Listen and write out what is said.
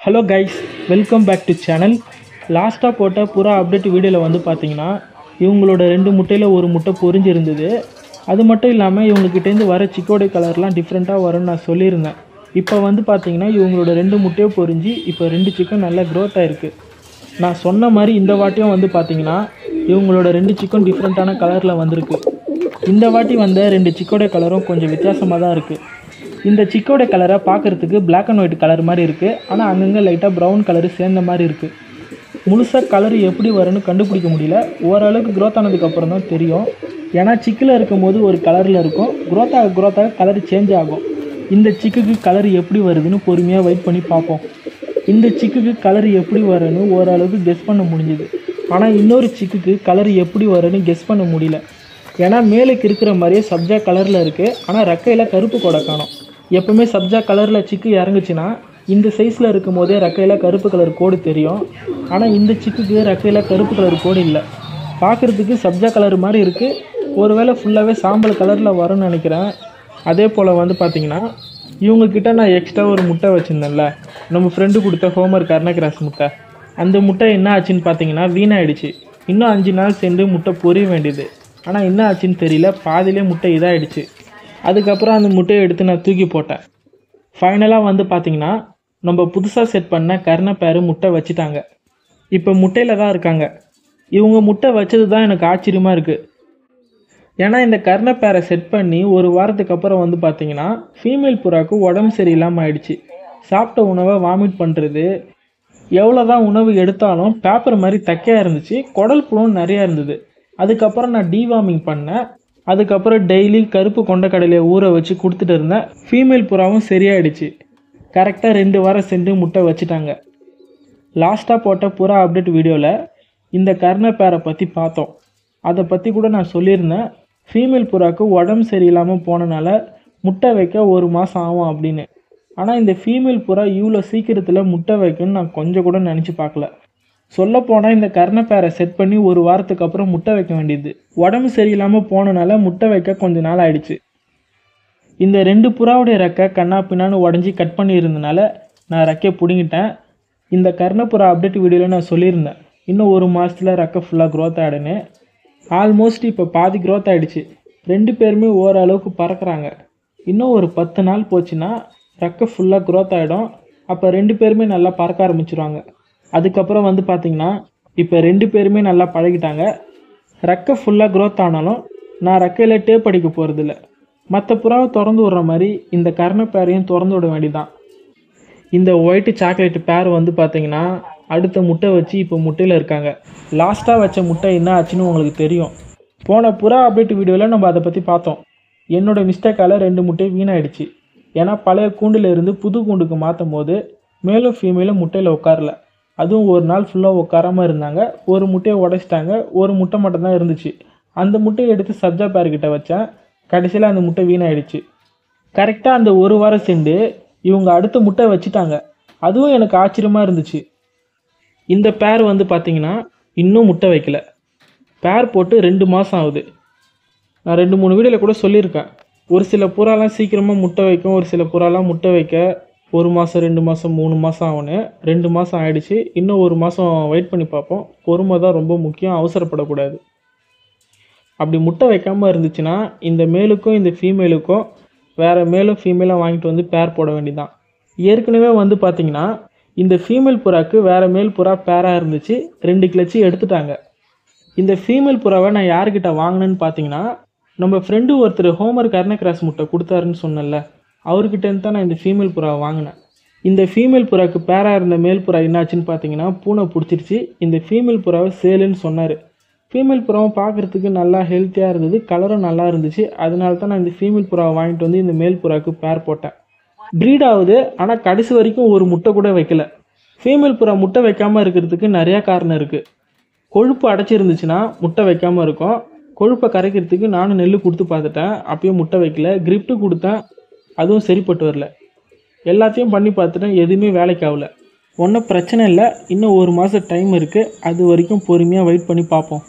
Hello guys, welcome back to channel. லாஸ்ட்டாக போட்ட புறா அப்டேட் வீடியோவில் வந்து பார்த்தீங்கன்னா இவங்களோட 2 முட்டையில் ஒரு முட்டை பொரிஞ்சு இருந்தது. அது மட்டும் இல்லாமல் இவங்ககிட்டேருந்து வர சிக்கோடை கலர்லாம் டிஃப்ரெண்ட்டாக வரும்னு நான் சொல்லியிருந்தேன். இப்போ வந்து பார்த்தீங்கன்னா இவங்களோட 2 முட்டையும் பொரிஞ்சு இப்போ 2 சிக்கன் நல்லா க்ரோத் ஆகிருக்கு. நான் சொன்ன மாதிரி இந்த வாட்டியும் வந்து பார்த்தீங்கன்னா இவங்களோட 2 சிக்கன் டிஃப்ரெண்ட்டான கலரில் வந்திருக்கு. இந்த வாட்டி வந்த 2 சிக்கோடை கலரும் கொஞ்சம் வித்தியாசமாக தான் இருக்குது. இந்த சிக்கோட கலரை பார்க்குறதுக்கு பிளாக் அண்ட் ஒயிட் கலர் மாதிரி இருக்குது. ஆனால் அங்கங்கே லைட்டாக ப்ரௌன் கலரு சேர்ந்த மாதிரி இருக்குது. முழுசாக கலர் எப்படி வரும்னு கண்டுபிடிக்க முடியல. ஓரளவுக்கு க்ரோத் ஆனதுக்கப்புறம் தான் தெரியும். ஏன்னா சிக்கில் இருக்கும்போது ஒரு கலரில் இருக்கும், க்ரோத் ஆக கலர் சேஞ்ச் ஆகும். இந்த சிக்குக்கு கலர் எப்படி வருதுன்னு பொறுமையாக வெயிட் பண்ணி பார்ப்போம். இந்த சிக்குக்கு கலர் எப்படி வரும்னு ஓரளவுக்கு கெஸ் பண்ண முடிஞ்சுது. ஆனால் இன்னொரு சிக்குக்கு கலர் எப்படி வரும்னு கெஸ் பண்ண முடியல. ஏன்னா மேலுக்கு இருக்கிற மாதிரியே சப்ஜா கலரில் இருக்குது, ஆனால் ரெக்கையில் கருப்பு கொடை காணும். எப்போவுமே சப்ஜா கலரில் சிக்கு இறங்குச்சுன்னா இந்த சைஸில் இருக்கும் போதே ரெக்கையில் கருப்பு கலர் கோடு தெரியும். ஆனால் இந்த சிக்குக்கு ரெக்கையில் கருப்பு கலர் கோடு இல்லை. பார்க்குறதுக்கு சப்ஜா கலர் மாதிரி இருக்குது. ஒருவேளை ஃபுல்லாகவே சாம்பல் கலரில் வரும்னு நினைக்கிறேன். அதே போல் வந்து பார்த்திங்கன்னா இவங்கக்கிட்ட நான் எக்ஸ்ட்ரா ஒரு முட்டை வச்சுருந்தேன்ல, நம்ம ஃப்ரெண்டு கொடுத்த ஹோமர் கர்ணகிராஸ் முட்டை. அந்த முட்டை என்ன ஆச்சுன்னு பார்த்தீங்கன்னா வீணாகிடுச்சு. இன்னும் 5 நாள் சேர்ந்து முட்டை பொரிய வேண்டியது. ஆனால் என்ன ஆச்சுன்னு தெரியல, பாதியிலே முட்டை இதாகிடுச்சு. அதுக்கப்புறம் அந்த முட்டையை எடுத்து நான் தூக்கி போட்டேன். ஃபைனலாக வந்து பார்த்திங்கன்னா நம்ம புதுசாக செட் பண்ண கர்ணப்பேரு முட்டை வச்சுட்டாங்க. இப்போ முட்டையில் தான் இருக்காங்க. இவங்க முட்டை வச்சது தான் எனக்கு ஆச்சரியமாக இருக்குது. ஏன்னா இந்த கர்ணப்பேரை செட் பண்ணி ஒரு வாரத்துக்கு அப்புறம் வந்து பார்த்திங்கன்னா ஃபீமேல் புறாவுக்கு உடம்பு சரியில்லாமல் ஆயிடுச்சு. சாப்பிட்ட உணவை வாமிட் பண்ணுறது, எவ்வளோ தான் உணவு எடுத்தாலும் பேப்பர் மாதிரி தக்கையாக இருந்துச்சு. குடல் புழுவும் நிறையா இருந்தது. அதுக்கப்புறம் நான் டீவார்மிங் பண்ணேன். அதுக்கப்புறம் டெய்லி கருப்பு கொண்டக்கடலையை ஊற வச்சு கொடுத்துட்டு இருந்தேன். ஃபீமேல் புறாவும் சரியாயிடுச்சு. கரெக்டாக 2 வாரம் சென்று முட்டை வச்சுட்டாங்க. லாஸ்ட்டாக போட்ட புறா அப்டேட் வீடியோவில் இந்த கர்ணப்பேரை பற்றி பார்த்தோம். அதை பற்றி கூட நான் சொல்லியிருந்தேன். ஃபீமேல் புறாவுக்கு உடம்பு சரியில்லாமல் போனனால முட்டை வைக்க 1 மாதம் ஆகும் அப்படின்னு. ஆனால் இந்த ஃபீமேல் புறா இவ்வளோ சீக்கிரத்தில் முட்டை வைக்கணும்னு நான் கொஞ்சம் கூட நினச்சி பார்க்கல. சொல்லப்போனால் இந்த கர்ணப்பேரை செட் பண்ணி 1 வாரத்துக்கு அப்புறம் முட்டை வைக்க வேண்டியது. உடம்பு சரியில்லாமல் போனனால முட்டை வைக்க கொஞ்சம் நாள் ஆயிடுச்சு. இந்த 2 புறாவுடைய ரெக்கை கண்ணா பின்னான்னு உடஞ்சி கட் பண்ணியிருந்தனால நான் ரெக்கையை பிடுங்கிட்டேன். இந்த கர்ணப்புறா அப்டேட் வீடியோவில் நான் சொல்லியிருந்தேன் இன்னும் 1 மாதத்தில் ரெக்கை ஃபுல்லாக க்ரோத் ஆகிடுன்னு. ஆல்மோஸ்ட் இப்போ பாதி க்ரோத் ஆகிடுச்சு. 2 பேருமே ஓரளவுக்கு பறக்கிறாங்க. இன்னும் ஒரு 10 நாள் போச்சுன்னா ரெக்கை ஃபுல்லாக க்ரோத் ஆகிடும். அப்போ 2 பேருமே நல்லா பறக்க ஆரம்பிச்சிருவாங்க. அதுக்கப்புறம் வந்து பார்த்திங்கன்னா இப்போ 2 பேருமே நல்லா பழகிட்டாங்க. ரெக்கை ஃபுல்லாக க்ரோத் ஆனாலும் நான் ரெக்கையில் டேப் அடிக்க போகிறதில்ல. மற்ற புறாவை திறந்து விடுற மாதிரி இந்த கர்ணப்பேரையும் திறந்து விட வேண்டியதான். இந்த ஒயிட்டு சாக்லேட்டு பேர் வந்து பார்த்திங்கன்னா அடுத்த முட்டை வச்சு இப்போ முட்டையில் இருக்காங்க. லாஸ்ட்டாக வச்ச முட்டை என்ன ஆச்சுன்னு உங்களுக்கு தெரியும். போன புறா அப்டேட் வீடியோவில் நம்ம அதை பற்றி பார்த்தோம். என்னோடய மிஸ்டேக்கால் 2 முட்டை வீணாயிடுச்சு. ஏன்னா பழைய கூண்டில் இருந்து புது கூண்டுக்கு மாற்றும் போது மேலும் ஃபீமேலும் முட்டையில் உட்காரல. அதுவும் ஒரு நாள் ஃபுல்லாக உட்காராமல் இருந்தாங்க. ஒரு முட்டையை உடைச்சிட்டாங்க. ஒரு முட்டை மட்டும் தான் இருந்துச்சு. அந்த முட்டையை எடுத்து சப்ஜா பேர்கிட்ட வச்சேன். கடைசியில் அந்த முட்டை வீணாயிடுச்சு. கரெக்டாக அந்த 1 வாரம் சென்று இவங்க அடுத்த முட்டை வச்சுட்டாங்க. அதுவும் எனக்கு ஆச்சரியமாக இருந்துச்சு. இந்த பேர் வந்து பார்த்திங்கன்னா இன்னும் முட்டை வைக்கல. பேர் போட்டு 2 மாதம் ஆகுது. நான் 2-3 வீடியோவில் கூட சொல்லியிருக்கேன். ஒரு சில புறாலாம் சீக்கிரமாக முட்டை வைக்கும், ஒரு சில புறாலாம் முட்டை வைக்க 1 மாதம் 2 மாதம் 3 மாதம் ஆகுன்னு. 2 மாதம் ஆகிடுச்சு. இன்னும் 1 மாதம் வெயிட் பண்ணி பார்ப்போம். பொறுமை தான் ரொம்ப முக்கியம், அவசரப்படக்கூடாது. அப்படி முட்டை வைக்காமல் இருந்துச்சுன்னா இந்த மேலுக்கும் இந்த ஃபீமேலுக்கும் வேறு மேலும் ஃபீமேலாக வாங்கிட்டு வந்து பேர் போட வேண்டியதான். ஏற்கனவே வந்து பார்த்திங்கன்னா இந்த ஃபீமேல் புறாவுக்கு வேறு மேல் புறா பேராக இருந்துச்சு. 2 கிளச்சி எடுத்துட்டாங்க. இந்த ஃபீமேல் புறாவை நான் யார்கிட்ட வாங்கினேன்னு பார்த்தீங்கன்னா நம்ம ஃப்ரெண்டு ஒருத்தர் ஹோமர் கர்ணகிராஸ் முட்டை கொடுத்தாருன்னு சொன்னல, அவர்கிட்டேருந்து தான் நான் இந்த ஃபீமேல் புறாவை வாங்கினேன். இந்த ஃபீமேல் புறாவுக்கு பேராக இருந்த மேல் புறா என்னாச்சுன்னு பார்த்தீங்கன்னா பூனை பிடிச்சிருச்சு. இந்த ஃபீமேல் புறாவை சேலுன்னு சொன்னார். ஃபீமேல் புறாவும் பார்க்குறதுக்கு நல்லா ஹெல்த்தியாக இருந்தது, கலரும் நல்லா இருந்துச்சு. அதனால தான் நான் இந்த ஃபீமேல் புறாவை வாங்கிட்டு வந்து இந்த மேல் புறாவுக்கு பேர் போட்டேன். ப்ரீட் ஆகுது, ஆனால் கடைசி வரைக்கும் ஒரு முட்டை கூட வைக்கல. ஃபீமேல் புறா முட்டை வைக்காமல் இருக்கிறதுக்கு நிறையா காரணம் இருக்குது. கொழுப்பு அடைச்சிருந்துச்சுன்னா முட்டை வைக்காமல் இருக்கும். கொழுப்பை கரைக்கிறதுக்கு நானும் நெல் கொடுத்து பார்த்துட்டேன், அப்பயும் முட்டை வைக்கல. கிரிப்டு கொடுத்தேன், அதுவும் சரிப்பட்டு வரல. எல்லாத்தையும் பண்ணி பார்த்துட்டேன், எதுவுமே வேலைக்கு ஆகல. ஒன்றும் பிரச்சனை இல்லை. இன்னும் 1 மாதம் டைம் இருக்குது. அது வரைக்கும் பொறுமையாக வெயிட் பண்ணி பார்ப்போம்.